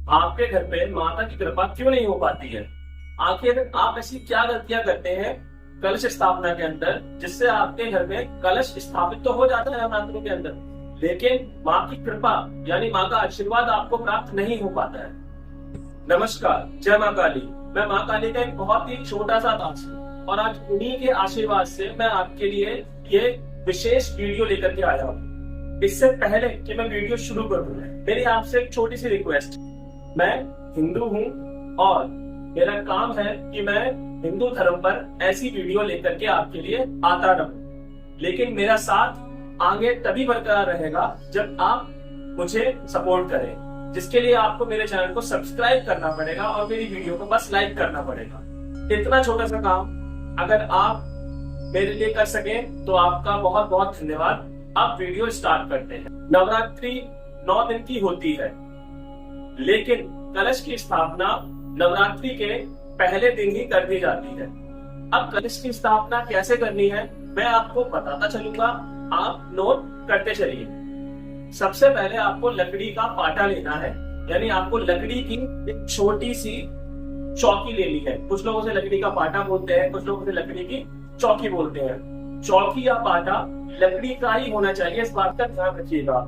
आपके घर पे माता की कृपा क्यों नहीं हो पाती है? आखिर आप ऐसी क्या गलतियां करते हैं कलश स्थापना के अंदर जिससे आपके घर में कलश स्थापित तो हो जाता है नवरात्रों के अंदर, लेकिन माँ की कृपा यानी माँ का आशीर्वाद आपको प्राप्त नहीं हो पाता है। नमस्कार, जय माँ काली। मैं माँ काली का एक बहुत ही छोटा सा दास हूँ और आज उन्हीं के आशीर्वाद से मैं आपके लिए ये विशेष वीडियो लेकर के आया हूँ। इससे पहले कि मैं वीडियो शुरू करूँ, मेरी आपसे एक छोटी सी रिक्वेस्ट। मैं हिंदू हूँ और मेरा काम है कि मैं हिंदू धर्म पर ऐसी वीडियो लेकर के आपके लिए आता रहूं, लेकिन मेरा साथ आगे तभी बरकरार रहेगा जब आप मुझे सपोर्ट करें, जिसके लिए आपको मेरे चैनल को सब्सक्राइब करना पड़ेगा और मेरी वीडियो को बस लाइक करना पड़ेगा। इतना छोटा सा काम अगर आप मेरे लिए कर सकें तो आपका बहुत बहुत धन्यवाद। अब वीडियो स्टार्ट करते हैं। नवरात्रि 9 दिन की होती है, लेकिन कलश की स्थापना नवरात्रि के पहले दिन ही कर दी जाती है। अब कलश की स्थापना कैसे करनी है मैं आपको बताता चलूंगा, आप नोट करते चलिए। सबसे पहले आपको लकड़ी का पाटा लेना है, यानी आपको लकड़ी की एक छोटी सी चौकी लेनी है। कुछ लोग उसे लकड़ी का पाटा बोलते हैं, कुछ लोग उसे लकड़ी की चौकी बोलते हैं। चौकी या पाटा लकड़ी का ही होना चाहिए, इस बात का ध्यान रखिएगा।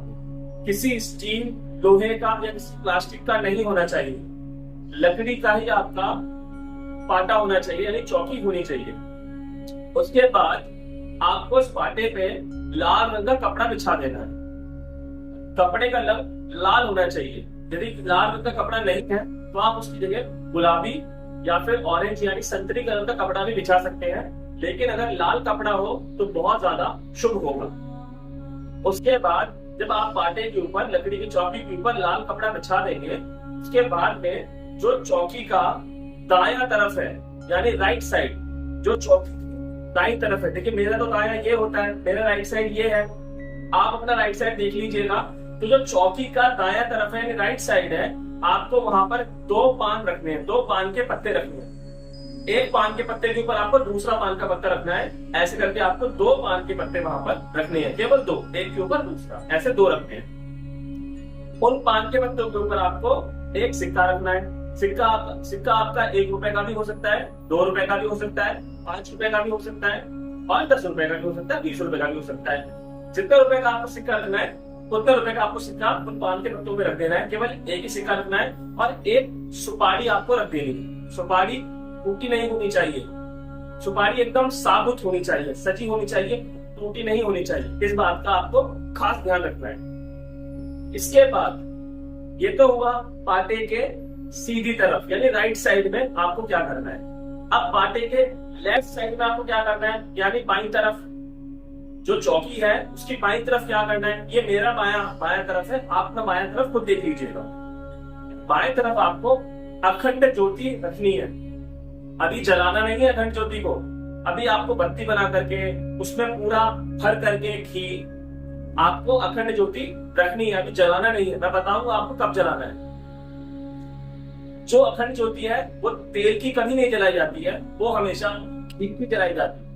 किसी स्टील, लोहे का या किसी प्लास्टिक का नहीं होना चाहिए, लकड़ी का ही आपका पाटा होना चाहिए, यानी चौकी होनी चाहिए। उसके बाद आपको इस पाटे पे लाल रंग का कपड़ा बिछा देना है। कपड़े का रंग लाल होना चाहिए। यदि लाल रंग का कपड़ा नहीं है तो आप उसकी जगह गुलाबी या फिर ऑरेंज यानी संतरी कलर का कपड़ा भी बिछा सकते हैं, लेकिन अगर लाल कपड़ा हो तो बहुत ज्यादा शुभ होगा। उसके बाद जब आप पाटे के ऊपर, लकड़ी की चौकी के ऊपर लाल कपड़ा बिछा देंगे, उसके बाद में जो चौकी का दायां तरफ है यानी राइट साइड, जो चौकी दाईं तरफ है, देखिए मेरा तो दायां ये होता है, मेरा राइट साइड ये है, आप अपना राइट साइड देख लीजिएगा। तो जो चौकी का दायां तरफ है यानी राइट साइड है, आपको वहां पर 2 पान रखने हैं, 2 पान के पत्ते रखने हैं। एक पान के पत्ते के ऊपर आपको दूसरा पान का पत्ता रखना है, ऐसे करके आपको 2 पान के पत्ते वहां पर रखने हैं, केवल 2, एक के ऊपर दूसरा, ऐसे 2 रखने हैं। उन पान के पत्तों के ऊपर आपको एक सिक्का रखना है। सिक्का आपका 1 रुपए का भी हो सकता है, 2 रुपए का भी हो सकता है, 5 रुपए का भी हो सकता है और 10 रुपए का भी हो सकता है, 20 रुपए का भी हो सकता है। जितने रुपए का आपको सिक्का रखना है उतने रुपए का आपको सिक्का उन पान के पत्तों में रख देना है। केवल एक ही सिक्का रखना है और एक सुपारी आपको रख देनी है। सुपारी टूटी नहीं होनी चाहिए, सुपारी एकदम साबुत होनी चाहिए, सजी होनी चाहिए, टूटी नहीं होनी चाहिए। इस बात का आपको खास ध्यान रखना है। इसके बाद ये तो हुआ पाटे के सीधी तरफ यानी राइट साइड में आपको क्या करना है। अब पाटे के लेफ्ट साइड में आपको क्या करना है, यानी बाईं तरफ जो चौकी है उसकी बाईं तरफ क्या करना है। ये मेरा बायां तरफ है, आप अपना बायां तरफ खुद देख लीजिएगा। बाएं तरफ आपको अखंड ज्योति रखनी है। अभी जलाना नहीं है अखंड ज्योति को, अभी आपको बत्ती बना करके उसमें पूरा भर करके घी आपको अखंड ज्योति रखनी है, अभी जलाना नहीं है। मैं बताऊंगा आपको कब जलाना है। जो अखंड ज्योति है वो तेल की कभी नहीं जलाई जाती है, वो हमेशा घी की जलाई जाती है।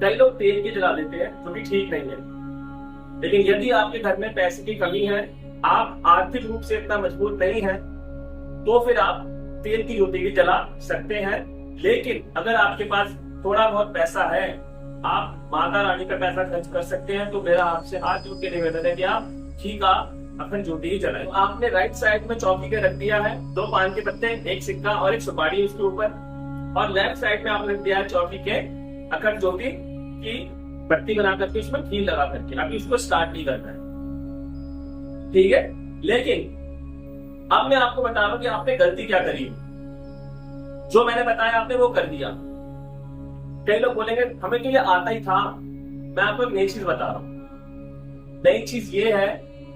कई लोग तेल की जला देते हैं, जो भी ठीक नहीं है। लेकिन यदि आपके घर में पैसे की कमी है, आप आर्थिक रूप से इतना मजबूत नहीं है, तो फिर आप तेल की ज्योति भी जला सकते हैं। लेकिन अगर आपके पास थोड़ा बहुत पैसा है, आप माता रानी का पैसा खर्च कर सकते हैं, तो मेरा आपसे हाथ जोड़ के निवेदन है कि आप घी का अखंड ज्योति ही जलाएं। आपने राइट साइड में चौकी के रख दिया है 2 पान के पत्ते, एक सिक्का और एक सुपारी उसके ऊपर, और लेफ्ट साइड में आपने रख दिया है चौकी के अखंड ज्योति की बत्ती बना करके उसमें घी लगा करके। अभी उसको स्टार्ट नहीं करना है, ठीक है। लेकिन अब मैं आपको बता रहा हूं कि आपने गलती क्या करी। जो मैंने बताया आपने वो कर दिया। कई लोग बोलेंगे हमें तो ये आता ही था। मैं आपको एक नई चीज बता रहा हूं। नई चीज ये है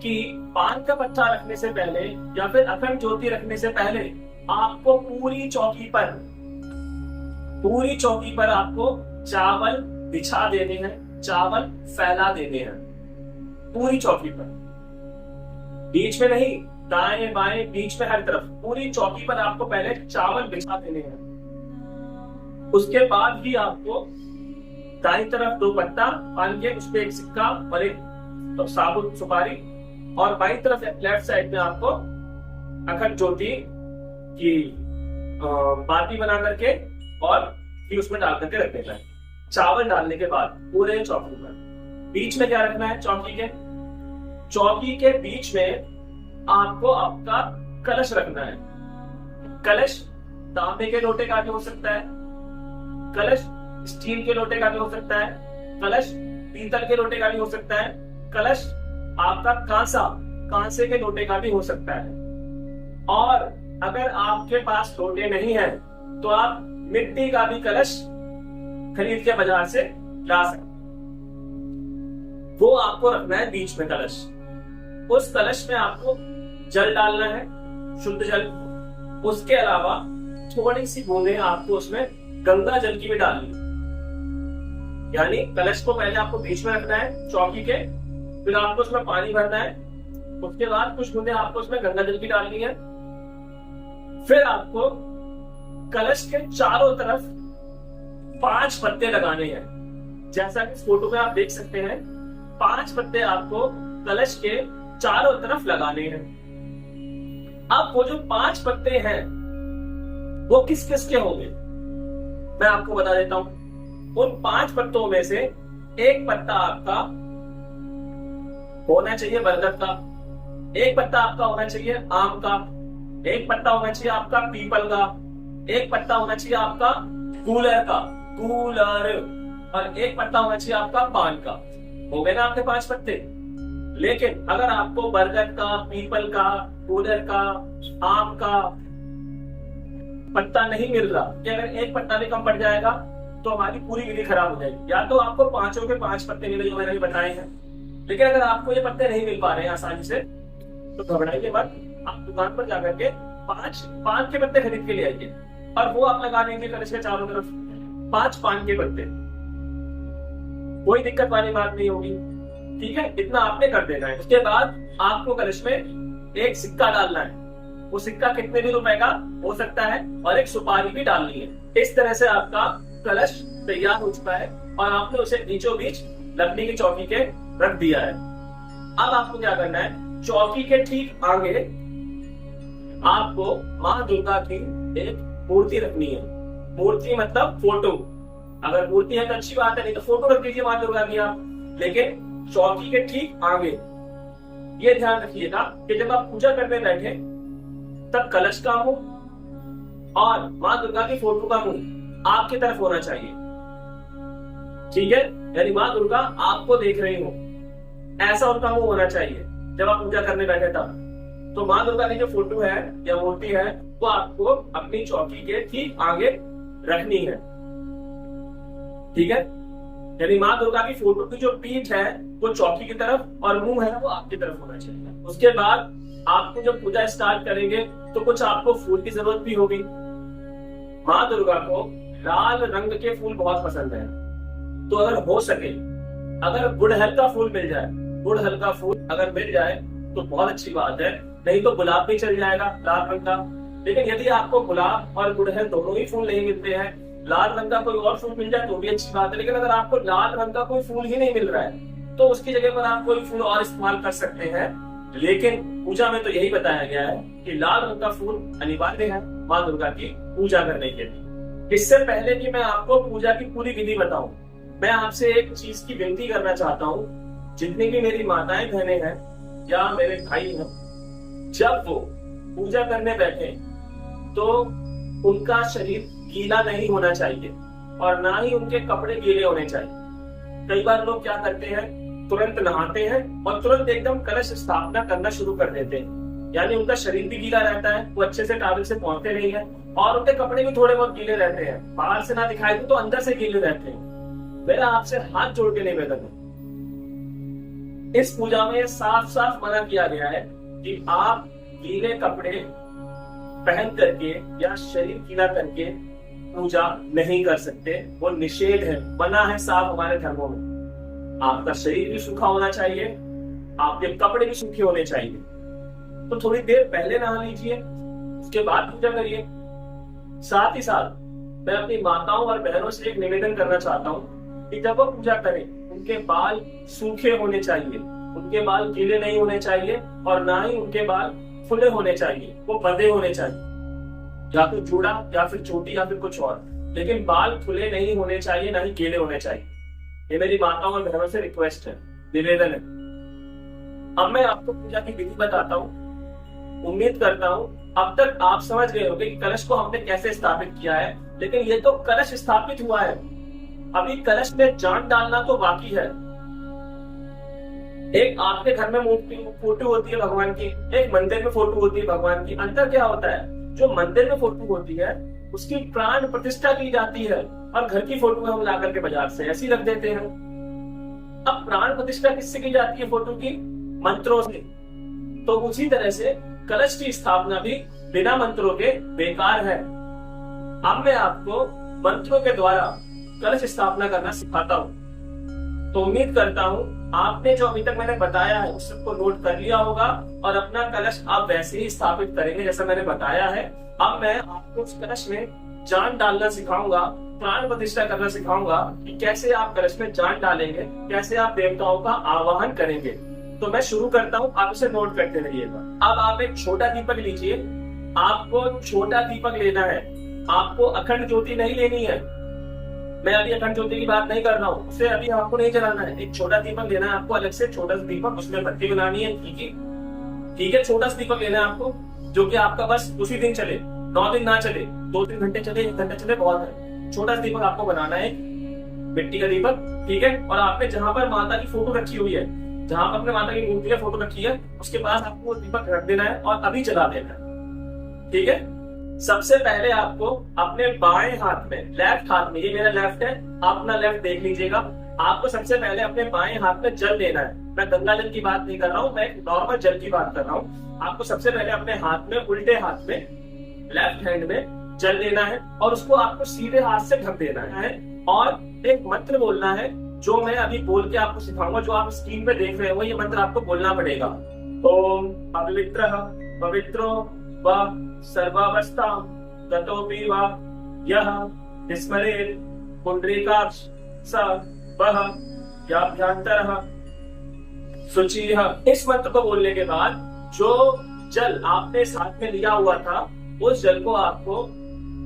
कि पान का पत्ता रखने से पहले या फिर अखंड ज्योति रखने से पहले आपको पूरी चौकी पर आपको चावल बिछा देने हैं, चावल फैला देने हैं पूरी चौकी पर, बीच में नहीं, दाएं बाएं बीच में हर तरफ पूरी चौकी पर आपको पहले चावल बिछा देने हैं। उसके बाद ही आपको दाईं तरफ 2 पत्ता पान के, उस पे एक सिक्का और एक साबुत सुपारी, और बाईं तरफ लेफ्ट साइड में आपको अखंड ज्योति की बाती बना करके और फिर उसमें डाल करके रख देना है। चावल डालने के बाद पूरे चौकी पर बीच में क्या रखना है, चौकी के बीच में आपको आपका कलश रखना है। कलश तांबे के लोटे का भी हो सकता है, कलश स्टील के लोटे का भी हो सकता है, कलश पीतल के लोटे का भी हो सकता है, कलश आपका कांसे के लोटे का भी हो सकता है। और अगर आपके पास लोटे नहीं है तो आप मिट्टी का भी कलश खरीद के बाजार से ला सकते, वो आपको रखना है बीच में कलश। उस कलश में आपको जल डालना है, शुद्ध जल। उसके अलावा थोड़ी सी बूंदे आपको उसमें गंगा जल की भी डालनी है। यानी कलश को पहले आपको बीच में रखना है चौकी के, फिर आपको उसमें पानी भरना है, उसके बाद कुछ बूंदे आपको उसमें गंगा जल की डालनी है। फिर आपको कलश के चारों तरफ 5 पत्ते लगाने हैं। जैसा कि इस फोटो में आप देख सकते हैं, 5 पत्ते आपको कलश के चारों तरफ लगाने हैं। अब वो जो 5 पत्ते हैं वो किस किस के होंगे मैं आपको बता देता हूं। उन 5 पत्तों में से एक पत्ता आपका होना चाहिए बरगद का, एक पत्ता आपका होना चाहिए आम का, एक पत्ता होना चाहिए आपका पीपल का, एक पत्ता होना चाहिए आपका कूलर, और एक पत्ता होना चाहिए आपका पान का। हो गए ना आपके 5 पत्ते। लेकिन अगर आपको बरगद का, पीपल का, कूलर का, आम का पत्ता नहीं मिल रहा, कि अगर एक पत्ता भी कम पड़ जाएगा तो हमारी पूरी विधि खराब हो जाएगी। या तो आपको 5 के 5 पत्ते मिले जो मैंने भी बताए हैं, लेकिन अगर आपको ये पत्ते नहीं मिल पा रहे हैं आसानी से तो घबराइए मत। आप दुकान पर जाकर के 5 पान के पत्ते खरीद के ले आइए और वो आप लगा देंगे कलश के चारों तरफ। 5 पान के पत्ते, कोई दिक्कत वाली बात नहीं होगी। ठीक है, इतना आपने कर देना है। उसके बाद आपको कलश में एक सिक्का डालना है। वो सिक्का कितने भी रुपए का हो सकता है, और एक सुपारी भी डालनी है। इस तरह से आपका कलश तैयार हो चुका है और आपने उसे बीचों बीच लकड़ी की चौकी के रख दिया है। अब आपको क्या करना है, चौकी के ठीक आगे आपको माँ दुर्गा की एक मूर्ति रखनी है। मूर्ति मतलब फोटो, अगर मूर्ति है तो अच्छी बात है, नहीं तो फोटो रख दीजिए माँ दुर्गा की आप। लेकिन चौकी के ठीक आगे ये ध्यान रखिएगा कि जब आप पूजा करने बैठे तब कलश का मुंह और माँ दुर्गा की फोटो का मुंह आपकी तरफ होना चाहिए। ठीक है, यानी माँ दुर्गा आपको देख रही हो, ऐसा उनका मुंह होना चाहिए जब आप पूजा करने बैठे तब। तो माँ दुर्गा की जो फोटो है या मूर्ति है वो आपको अपनी चौकी के ठीक आगे रखनी है। ठीक है, यानी माँ दुर्गा की फोटो की जो पीठ है वो चौकी की तरफ और मुंह है वो आपकी तरफ होना चाहिए। उसके बाद आपको जब पूजा स्टार्ट करेंगे तो कुछ आपको फूल की जरूरत भी होगी। माँ दुर्गा को लाल रंग के फूल बहुत पसंद है, तो अगर हो सके, अगर गुड़हल का फूल मिल जाए, गुड़हल का फूल अगर मिल जाए तो बहुत अच्छी बात है, नहीं तो गुलाब भी चल जाएगा लाल रंग का। लेकिन यदि आपको गुलाब और गुड़हल दोनों ही फूल नहीं मिलते हैं, लाल रंग का कोई और फूल मिल जाए तो भी अच्छी बात है। लेकिन अगर आपको लाल रंग का कोई फूल ही नहीं मिल रहा है तो उसकी जगह पर आप कोई फूल और इस्तेमाल कर सकते हैं। लेकिन पूजा में तो यही बताया गया है कि लाल रंग का फूल अनिवार्य है माँ दुर्गा की पूजा करने के लिए। इससे पहले कि मैं आपको पूजा की पूरी विधि बताऊं, मैं आपसे एक चीज की विनती करना चाहता हूँ। जितनी भी मेरी माताएं बहनें हैं या मेरे भाई हैं, जब वो पूजा करने बैठे तो उनका शरीर गीला नहीं होना चाहिए और ना ही उनके कपड़े गीले होने चाहिए। कई बार लोग क्या करते हैं, तुरंत नहाते हैं और तुरंत एकदम कलश स्थापना करना शुरू कर देते हैं। यानी उनका शरीर भी गीला रहता है, वो अच्छे से टॉवल से पहुंचते नहीं है और उनके कपड़े भी थोड़े बहुत गीले रहते हैं। बाहर से ना दिखाई दे तो अंदर से गीले रहते हैं। मेरा आपसे हाथ जोड़ के निवेदन है, इस पूजा में साफ साफ मना किया गया है कि आप गीले कपड़े पहन करके या शरीर गीला करके पूजा नहीं कर सकते। वो निषेध है, मना है साफ हमारे धर्मों में। आपका शरीर भी सूखा होना चाहिए, आपके कपड़े भी सूखे होने चाहिए। तो थोड़ी देर पहले नहा लीजिए, उसके बाद पूजा करिए। साथ ही साथ मैं अपनी माताओं और बहनों से एक निवेदन करना चाहता हूँ कि जब वो पूजा करें उनके बाल सूखे होने चाहिए, उनके बाल गीले नहीं होने चाहिए और ना ही उनके बाल खुले होने चाहिए, वो बंधे होने चाहिए, या तो जूड़ा या फिर चोटी या फिर कुछ और, लेकिन बाल खुले नहीं होने चाहिए, ना ही गीले होने चाहिए। ये मेरी माताओं और बहनों से रिक्वेस्ट है, निवेदन है। अब मैं आपको पूजा की विधि बताता हूँ। उम्मीद करता हूँ अब तक आप समझ गए होंगे कि कलश को हमने कैसे स्थापित किया है, लेकिन ये तो कलश स्थापित हुआ है, अभी कलश में जान डालना तो बाकी है। एक आपके घर में मूर्ति फोटो होती है भगवान की, एक मंदिर में फोटो होती है भगवान की। अंतर क्या होता है, जो मंदिर में फोटो होती है उसकी प्राण प्रतिष्ठा की जाती है, और घर की फोटो हम ला करके बाजार से ऐसी रख देते हैं। अब प्राण प्रतिष्ठा किससे की जाती है फोटो की? मंत्रों से। तो उसी तरह से कलश की स्थापना भी बिना मंत्रों के बेकार है। अब मैं आपको मंत्रों के द्वारा कलश स्थापना करना सिखाता हूँ। तो उम्मीद करता हूँ आपने जो अभी तक मैंने बताया है उस सबको नोट कर लिया होगा, और अपना कलश आप वैसे ही स्थापित करेंगे जैसा मैंने बताया है। अब मैं आपको उस कलश में जान डालना सिखाऊंगा, प्राण प्रतिष्ठा करना सिखाऊंगा कि कैसे आप कलश में जान डालेंगे, कैसे आप देवताओं का आवाहन करेंगे। तो मैं शुरू करता हूँ, आप इसे नोट करते रहिएगा। अब आप एक छोटा दीपक लीजिए। आपको छोटा दीपक लेना है, आपको अखंड ज्योति नहीं लेनी है। मैं अभी अखंड ज्योति की बात नहीं कर रहा हूँ, उसे अभी आपको नहीं जलाना है। एक छोटा दीपक लेना है आपको, अलग से छोटा सा दीपक, उसमें बत्ती बनानी है। ठीक है, छोटा सा दीपक लेना है आपको, जो कि आपका बस उसी दिन चले, 9 दिन ना चले, 2-3 घंटे चले, 1 घंटा चले, बहुत है। छोटा सा दीपक आपको बनाना है, मिट्टी का दीपक। ठीक है, और आपने जहां पर माता की फोटो रखी हुई है, जहां पर अपने माता की मूर्ति की फोटो रखी है, उसके पास आपको वो दीपक रख देना है और अभी जला देना है। ठीक है, सबसे पहले आपको अपने बाएं हाथ में, लेफ्ट हाथ में, ये मेरा लेफ्ट है, आप अपना लेफ्ट देख लीजिएगा। आपको सबसे पहले अपने बाएं हाथ में जल लेना है। मैं गंगा जल की बात नहीं कर रहा हूँ, मैं नॉर्मल जल की बात कर रहा हूँ। आपको सबसे पहले अपने हाथ में, उल्टे हाथ में, लेफ्ट हैंड में जल लेना है, और उसको आपको सीधे हाथ से ढक देना है, और एक मंत्र बोलना है जो मैं अभी बोल के आपको सिखाऊंगा, जो आप स्क्रीन पे देख रहे हो। ये मंत्र आपको बोलना पड़ेगा। ओम अपवित्रः पवित्रो व सर्वावस्थां गतोऽपि वा यः विस्मरेत् पुंडरीकाक्ष स वः याभ्यन्तरः शुचिः। इस मंत्र को बोलने के बाद जो जल आपने साथ में लिया हुआ था, उस जल को आपको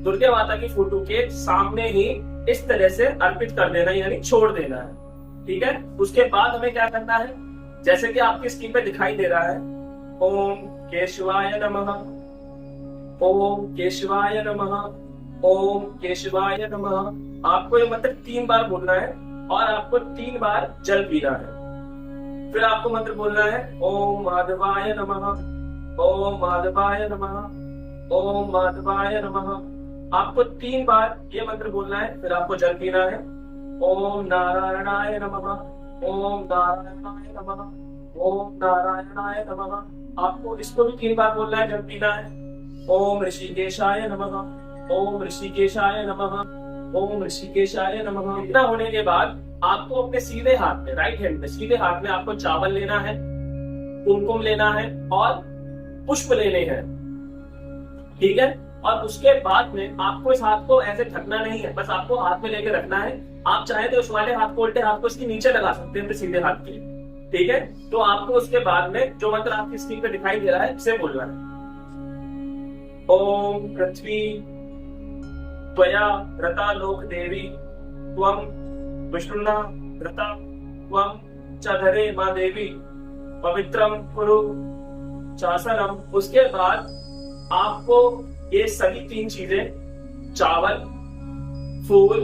दुर्गा माता की फोटो के सामने ही इस तरह से अर्पित कर देना, यानी छोड़ देना है। ठीक है, उसके बाद हमें क्या करना है, जैसे कि आपकी स्क्रीन पे दिखाई दे रहा है, ओम केशवाय नमः, ओम केशवाय नमः, ओम केशवाय नमः। आपको ये मंत्र 3 बार बोलना है, और आपको 3 बार जल पीना है। फिर आपको मंत्र बोलना है ओम माधवाय नमः, ओम माधवाय नमः, ओम माधवाय नमः। आपको 3 बार ये मंत्र बोलना है, फिर आपको जल पीना है। ओम नारायणाय नमः, ओम नारायणाय नमः, ओम नारायणाय नमः। आपको इसको भी 3 बार बोलना है, जल पीना है। ओम ऋषिकेशाय नमः, ओम ऋषिकेशाय नमः, ओम ऋषिकेशाय नमः। इतना होने के बाद आपको अपने सीधे हाथ में, राइट हैंड में, सीधे हाथ में आपको चावल लेना है, कुमकुम लेना है, और पुष्प लेने हैं। ठीक है, और उसके बाद में आपको इस हाथ को ऐसे ढकना नहीं है, बस आपको हाथ में लेके रखना है। आप चाहे तो उस वाले हाथ को, उल्टे हाथ को इसके नीचे लगा सकते हैं, सीधे हाथ के। ठीक है, तो आपको उसके बाद में जो मंत्र आपकी स्क्रीन पे दिखाई दे रहा है, इसे बोलना है। ओम पृथ्वी त्वया व्रता लोक देवी त्वं विष्णुना व्रता त्वं च धरे मां देवी पवित्रम कुरु चासनम। उसके बाद आपको ये सभी 3 चीजें, चावल, फूल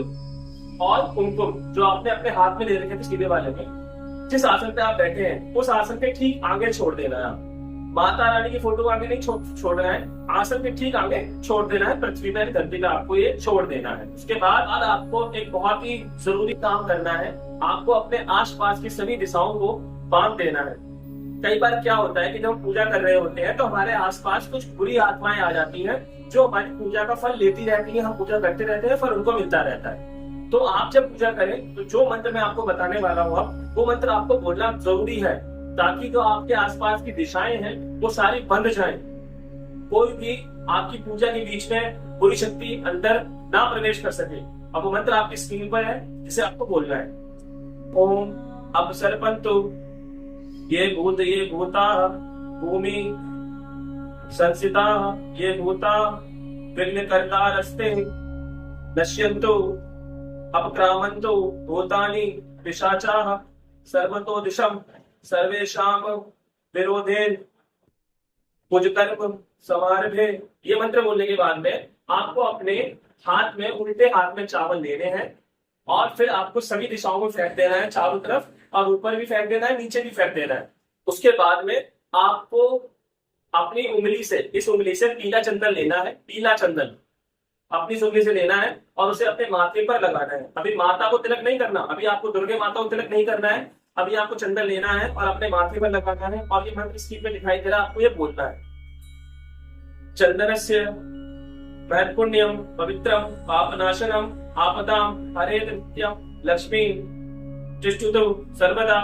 और कुमकुम, जो आपने अपने हाथ में ले रखे थे सीधे वाले में, जिस आसन पे आप बैठे हैं उस आसन के ठीक आगे छोड़ देना है। माता रानी की फोटो आगे नहीं छोड़ना है, आसन के ठीक आगे छोड़ देना है, पृथ्वी पे, धरती पे आपको ये छोड़ देना है। उसके बाद आपको एक बहुत ही जरूरी काम करना है, आपको अपने आसपास की सभी दिशाओं को बांध देना है। कई बार क्या होता है कि जब हम पूजा कर रहे होते हैं तो हमारे आसपास कुछ बुरी आत्माएं आ जाती हैं, जो हमारी पूजा का फल लेती रहती है, हम पूजा करते रहते हैं, फल उनको मिलता रहता है। तो आप जब पूजा करें तो जो मंत्र मैं आपको बताने वाला हूँ अब, वो मंत्र आपको बोलना जरूरी है, ताकि जो आपके आसपास की दिशाएं हैं वो सारी बंद जाएं, कोई भी आपकी पूजा के बीच में बुरी शक्ति अंदर ना प्रवेश कर सके। अब वो मंत्र आपकी स्क्रीन पर है, जिसे आपको बोलना है। ओम अपसर्पन्तु ये भूता भूमि संसिता ये भूता विघ्न करता रस्ते नश्यन्तु अपक्रामन्तु भूतानि पिशाचाः सर्वतो दिशम सर्वेषाम विरोधे कुजकर्म समारभे। ये मंत्र बोलने के बाद में आपको अपने हाथ में, उल्टे हाथ में चावल लेने हैं और फिर आपको सभी दिशाओं में फेंक देना है, चारों तरफ, और ऊपर भी फेंक देना है, नीचे भी फेंक देना है। उसके बाद में आपको अपनी उंगली से, इस उंगली से पीला चंदन लेना है, पीला चंदन अपनी उंगली से लेना है और उसे अपने माथे पर लगाना है। अभी माता को तिलक नहीं करना, अभी आपको दुर्गे माता को तिलक नहीं करना है, अभी आपको चंदन लेना है और अपने माथे पर लगाना है और ये मंत्र स्क्रीन पे दिखाई दे रहा है, आपको ये बोलना है। चंदनस्य महत्पुण्यम पवित्रम पापनाशनम आपदाम हरे नित्यम लक्ष्मी तिष्ठतु सर्वदा।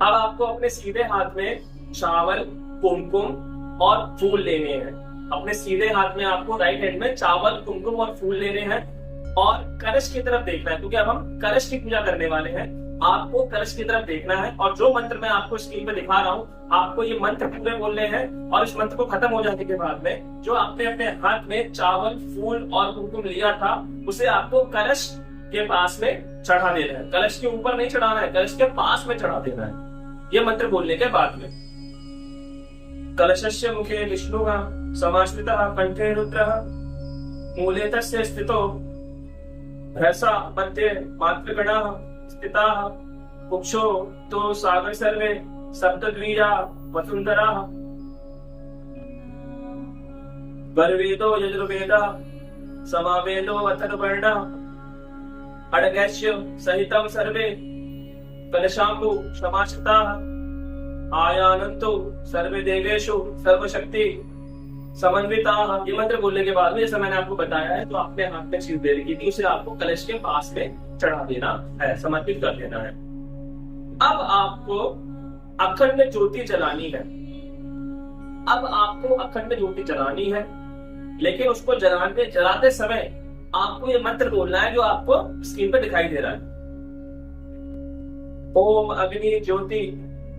अब आपको अपने सीधे हाथ में चावल, कुमकुम और फूल लेने हैं। अपने सीधे हाथ में आपको, राइट हैंड में, चावल, कुमकुम और फूल लेने हैं और कलश की तरफ देखना है, क्योंकि अब हम कलश की पूजा करने वाले हैं। आपको कलश की तरफ देखना है और जो मंत्र मैं आपको स्क्रीन पे दिखा रहा हूँ, आपको ये मंत्र पूरे बोलने हैं और इस मंत्र को खत्म हो जाने के बाद में जो आपने अपने हाथ में चावल, फूल और कुमकुम लिया था, उसे आपको कलश के पास में चढ़ा देना है। कलश के ऊपर नहीं चढ़ाना है, कलश के पास में चढ़ा देना है ये मंत्र बोलने के बाद में। कलशस्य मुखे विष्णुः समाश्रितः कंठे रुद्रः मूले तस्य स्थितो रहसा मध्ये मातृगणाः स्थिताः कुक्षो तो सागर सर्वे सप्तद्वीजा वसुंधराः गर्वेदो यजुर्वेदः समावेदो अथर्वणः अडगस्य सहितं सर्वे कलशाम्बु समाश्रिताः आयानन्तो सर्वे देवेषु सर्वशक्ति समन्विताः। ये मंत्र बोलने के बाद में, जैसा मैंने आपको बताया है, तो आपने हाथ में चीज दे रखी थी, उसे आपको कलश के पास में चढ़ा देना है, समर्पित कर देना है। अब आपको अखंड ज्योति जलानी है। अब आपको अखंड ज्योति जलानी है, लेकिन उसको जलाते समय आपको ये मंत्र बोलना है जो आपको स्क्रीन पे दिखाई दे रहा है। ओम अग्नि ज्योति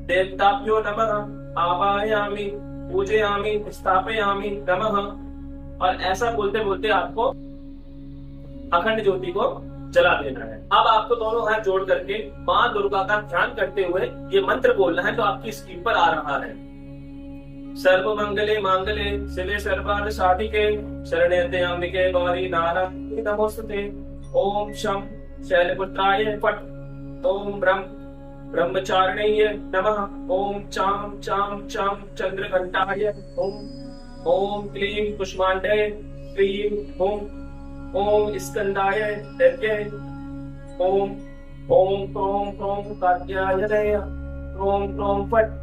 देवताभ्यो नमः आवाहयामि पूजयामि स्थापयामि नमः। और ऐसा बोलते बोलते आपको अखंड ज्योति को जला देना है। अब आपको दोनों हाथ जोड़ करके माँ दुर्गा का ध्यान करते हुए ये मंत्र बोलना है जो आपकी स्क्रीन पर आ रहा है। सर्व मंगले मांगले शिवे सर्वार्थ साधिके शरण्ये त्र्यंबके गौरी नारायणी नमोस्तुते। ओम शं शैलपुत्राय फट्। ओम ब्रह्मचारिण्ये नमः। ओम चां चां चां चंद्रघंटाय। ओम क्लीं कुष्मांडे क्लीं हुं। ओम स्कंदाय दैत्ये। ओम क्रों क्रों कात्यायने। क्रों क्रों फट्।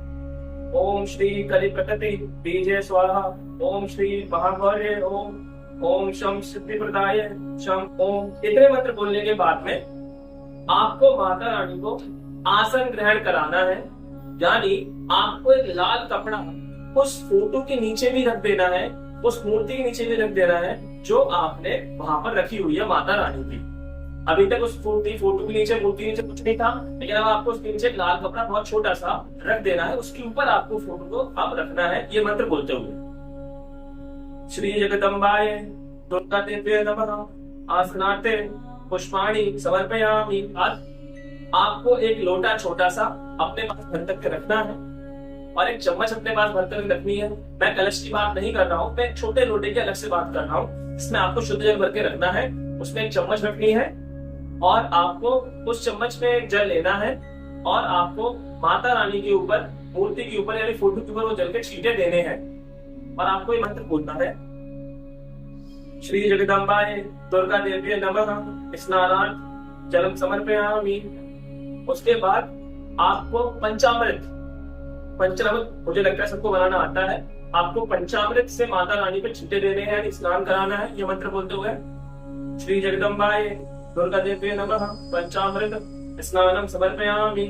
ओम श्री कलिप्रकृति बीजे स्वाहा। ओम श्री महागौर्ये। ओम शम सिद्धिप्रदाय शम। ओम। इतने मंत्र बोलने के बाद में आपको माता रानी को आसन ग्रहण कराना है, यानी आपको एक लाल कपड़ा उस फोटो के नीचे भी रख देना है, उस मूर्ति के नीचे भी रख देना है जो आपने वहां पर रखी हुई है माता रानी की। अभी तक उस फोटो के नीचे, मूर्ति के नीचे कुछ नहीं था, लेकिन अब आपको उसके नीचे लाल कपड़ा बहुत छोटा सा रख देना है, उसके ऊपर आपको फोटो को अब रखना है ये मंत्र बोलते हुए। श्री जगदम्बाय दुर्गा देव्ये नमः। आसनार्थे पुष्पाणि समर्पयामि। आपको एक लोटा छोटा सा अपने पास भर तक रखना है और एक चम्मच अपने पास भर कर रखनी है। मैं कलश की बात नहीं कर रहा हूँ, मैं छोटे लोटे की अलग से बात कर रहा हूँ। इसमें आपको शुद्ध जल भर के रखना है, उसमें एक चम्मच रखनी है और आपको उस चम्मच में जल लेना है और आपको माता रानी के ऊपर, मूर्ति के ऊपर यानी फोटो के ऊपर वो जल के छींटे देने हैं और आपको ये मंत्र बोलना है। श्री जगदम्बाय दुर्गा देव्ये नमः। स्नानार्थ जलम समर्पयामि। उसके बाद आपको पंचामृत मुझे लगता है सबको बनाना आता है। आपको पंचामृत से माता रानी पे छींटे देने हैं, स्नान कराना है ये मंत्र बोलते हुए। श्री जगदम्बाय दुर्गा देव्ये नमः। पंचामृत स्नानम समर्पयामि।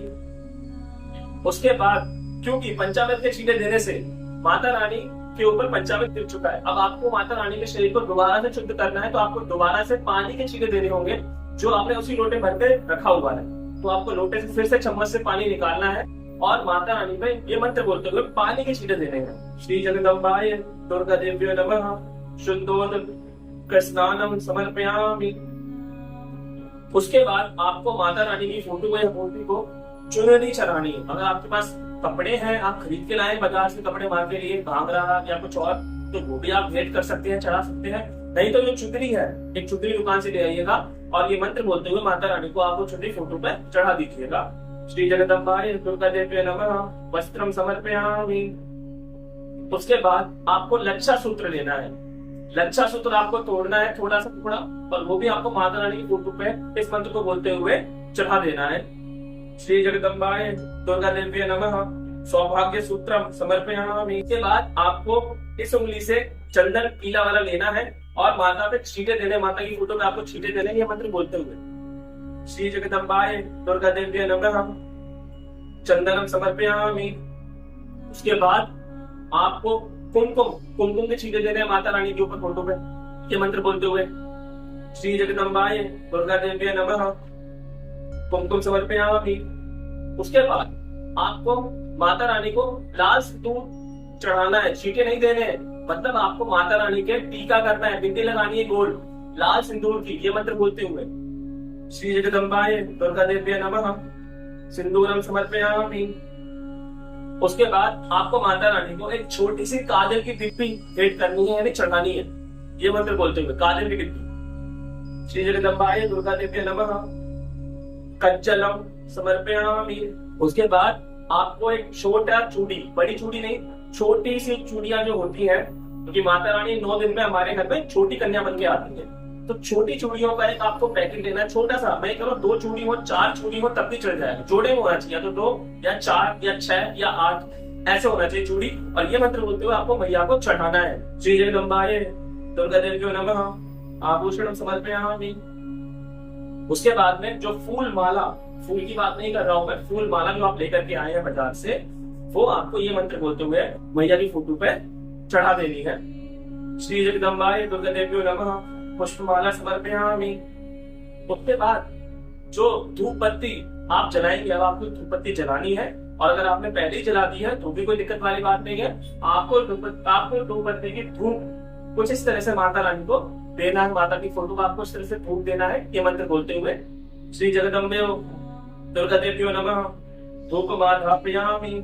उसके बाद क्योंकि पंचामृत के छींटे देने से माता रानी के ऊपर पंचामृत गिर चुका है, अब आपको माता रानी के शरीर को दोबारा से शुद्ध करना है, तो आपको दोबारा से पानी के छींटे देने होंगे जो आपने उसी लोटे भर के रखा हुआ है। तो आपको लोटे से फिर से चम्मच से पानी निकालना है और माता रानी पे ये मंत्र बोलते हुए पानी के छींटे देने हैं। श्री जगदम्बाय दुर्गा देव्यो नमः शुद्धोदक स्नानम समर्पयामि। उसके बाद आपको माता रानी की फोटो या मूर्ति को चुनरी चढ़ानी है। अगर आपके पास कपड़े हैं, आप खरीद के लाए बाजार से कपड़े माँ के लिए, घाघरा या कुछ और, तो वो भी आप भेंट कर सकते हैं, चढ़ा सकते हैं। नहीं तो जो चुनरी है, एक चुनरी दुकान से ले आइएगा और ये मंत्र बोलते हुए माता रानी को आप वो चुनरी फोटो पे चढ़ा दीजिएगा। श्री जगदम्बाय दुर्गा देव्य नमः वस्त्रम समर्पयामि। उसके बाद आपको लच्छा सूत्र लेना है। लच्छा सूत्र आपको तोड़ना है थोड़ा सा टुकड़ा, और वो भी आपको माता रानी की फोटो पे इस मंत्र को बोलते हुए चढ़ा देना है। श्री जगदम्बाय दुर्गा देव्य नमः सौभाग्य सूत्रम समर्पयामि। इसके बाद आपको इस उंगली से चंदन पीला वाला लेना है और माता पे छींटे देने, माता की फोटो पे आपको छींटे देने, ये मंत्र बोलते हुए। श्री जगदम्बाय दुर्गा देव्य नमः चंदनम समर्पयामि। उसके बाद आपको कुमकुम के छींटे देने हैं माता रानी के ऊपर फोटो पे, ये मंत्र बोलते हुए। श्री जगदम्बाय दुर्गा देव्य नमः कुमकुम समर्पयामि। उसके बाद आपको माता रानी को लाल सिंदूर चढ़ाना है, छींटे नहीं देने हैं। मतलब आपको माता रानी के टीका करना है, बिंदी लगानी है गोल लाल सिंदूर की, ये मंत्र बोलते हुए। श्री जगदम्बाय दुर्गा देव्य नमः सिंदूरम समर्पयामि। उसके बाद आपको माता रानी को एक छोटी सी काजल की डिब्बी भेंट करनी है, यानी चढ़ानी है, ये मंत्र बोलते हुए, काजल की डिब्बी। श्री जगदम्बाय दुर्गा देव्य नमः कज्जलम समर्पयामि। उसके बाद आपको एक छोटा चूड़ी, बड़ी चूड़ी नहीं, छोटी सी चूड़ियां जो होती है, क्योंकि माता रानी 9 दिन में हमारे घर में छोटी कन्या बन के आती है, तो छोटी चूड़ियों का एक आपको पैकेट लेना है, छोटा सा। मैं कह 2 चूड़ी हो, 4 चूड़ी हो तब भी चल जाएगा, जोड़े में होना चाहिए, तो 2 या 4 या 6 या 8 ऐसे होना चाहिए चूड़ी। और ये मंत्र बोलते हुए आपको मैया को चढ़ाना है। श्री जगदम्बाय दुर्गा देव्यो नमः आभूषणम समर्पयामि। उसके बाद में जो फूल माला, फूल की बात नहीं कर रहा हूं मैं, फूल माला जो आप लेकर के आए हैं बाजार से, वो आपको ये मंत्र बोलते हुए मैया की फोटो पे चढ़ा देनी है। श्री जगदम्बाय दुर्गा देव्यो नमः पुष्पमाला समर्पयामि। उसके बाद जो धूप बत्ती आप जलाएंगे, अब आपको धूप बत्ती जलानी है, और अगर आपने पहले ही जला दी है तो भी कोई दिक्कत वाली बात नहीं है। आपको धूप बत्ती की धूप कुछ इस तरह से माता रानी को देना है, माता की फोटो को आपको इस तरह से धूप देना है, ये मंत्र बोलते हुए। श्री जगदम्बे दुर्गा देव्यो नमः धूपमाधापयामि।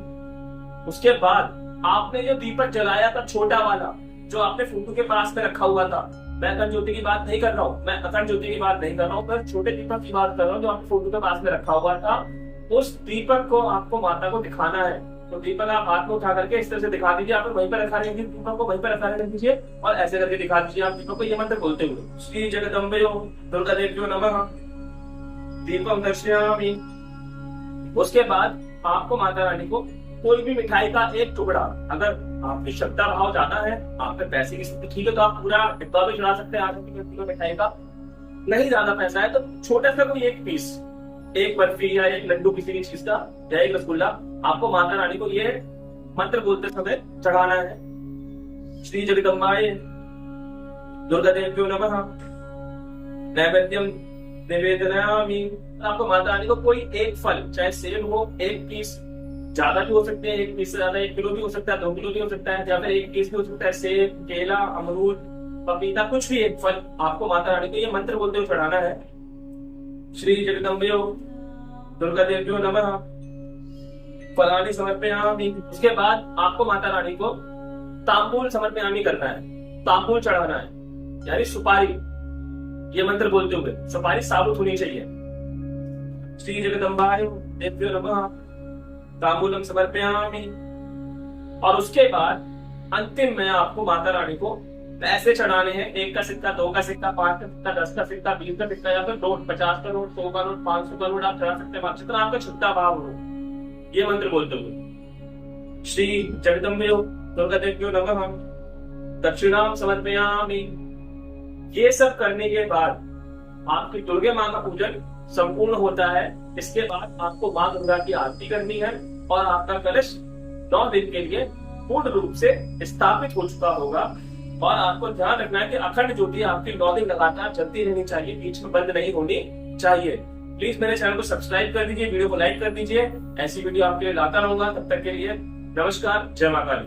उसके बाद आपने जो दीपक जलाया था छोटा वाला, जो आपने फोटो के पास में रखा हुआ था, मैं अखंड ज्योति की बात नहीं कर रहा हूँ, मैं अखंड ज्योति की बात नहीं कर रहा हूँ, मैं छोटे दीपक की बात कर रहा हूँ, जो आपके फोटो के पास में रखा हुआ था। उस दीपक को आपको माता को दिखाना है, तो दीपक आप हाथ में उठा करके इस तरह से दिखा दीजिए, आप वहीं पर रखा रहे दीपक को, वहीं पर रखा रहे दीजिए और ऐसे करके दिखा दीजिए आप दीपक को, ये मंत्र बोलते हुए। श्री जगदम्बे दुर्गा देव्यो नमः दीपम दर्शयामि। उसके बाद आपको माता रानी को कोई भी मिठाई का एक टुकड़ा, अगर आपकी श्रद्धा भाव ज्यादा है, आप पे पैसे की स्थिति ठीक है, तो आप पूरा डिब्बा भी चढ़ा सकते हैं 8 किलो मिठाई का। नहीं ज्यादा पैसा है तो छोटा सा कोई एक पीस, एक बर्फी या एक लड्डू किसी भी चीज का या एक रसगुल्ला आपको माता रानी को ये मंत्र बोलते समय चढ़ाना है। श्री जगदम्बाय दुर्गा देव्यो नमः नैवेद्यम निवेदयामि। आपको माता रानी को कोई एक फल, चाहे सेब हो, एक पीस, ज्यादा भी हो सकते हैं, 1 पीस से ज्यादा 1 किलो भी हो सकता है, 2 किलो भी हो सकता है, या फिर 1 पीस भी हो सकता है, सेब, केला, अमरूद, पपीता, कुछ भी एक फल आपको माता रानी को ये मंत्र बोलते हुए चढ़ाना है। श्री जगदम्बयो दुर्गा देव्यो नमः फलानि समर्पयामि। उसके बाद आपको माता रानी को तांबूल समर्पयामि करना है, तांबूल चढ़ाना है, यानी सुपारी, ये मंत्र बोलते हुए। सुपारी साबुत होनी चाहिए। श्री जगदम्बाय देव्यो नमः तांबूलम समर्पयामि। और उसके बाद अंतिम में आपको माता रानी को पैसे चढ़ाने हैं, 1 का सिक्का, 2 का सिक्का, 5 का सिक्का, 10 का सिक्का, 20 का सिक्का, या फिर नोट, 50 का नोट, 100 का नोट, 500 का नोट आप चढ़ा सकते हैं, जितना आपका छुट्टा भाव हो, ये मंत्र बोलते हुए। श्री जगदम्बे दुर्गा देव्यो नमः दक्षिणाम समर्पयामि। ये सब करने के बाद आपकी दुर्गे माँ का पूजन संपूर्ण होता है। इसके बाद आपको माँ दुर्गा की आरती करनी है और आपका कलश 9 दिन के लिए पूर्ण रूप से स्थापित हो चुका होगा। और आपको ध्यान रखना है कि अखंड ज्योति आपकी 9 दिन लगातार चलती रहनी चाहिए, बीच में बंद नहीं होनी चाहिए। प्लीज मेरे चैनल को सब्सक्राइब कर दीजिए, वीडियो को लाइक कर दीजिए। ऐसी वीडियो आपके लिए लाता रहूंगा। तब तक के लिए नमस्कार, जय मां काली।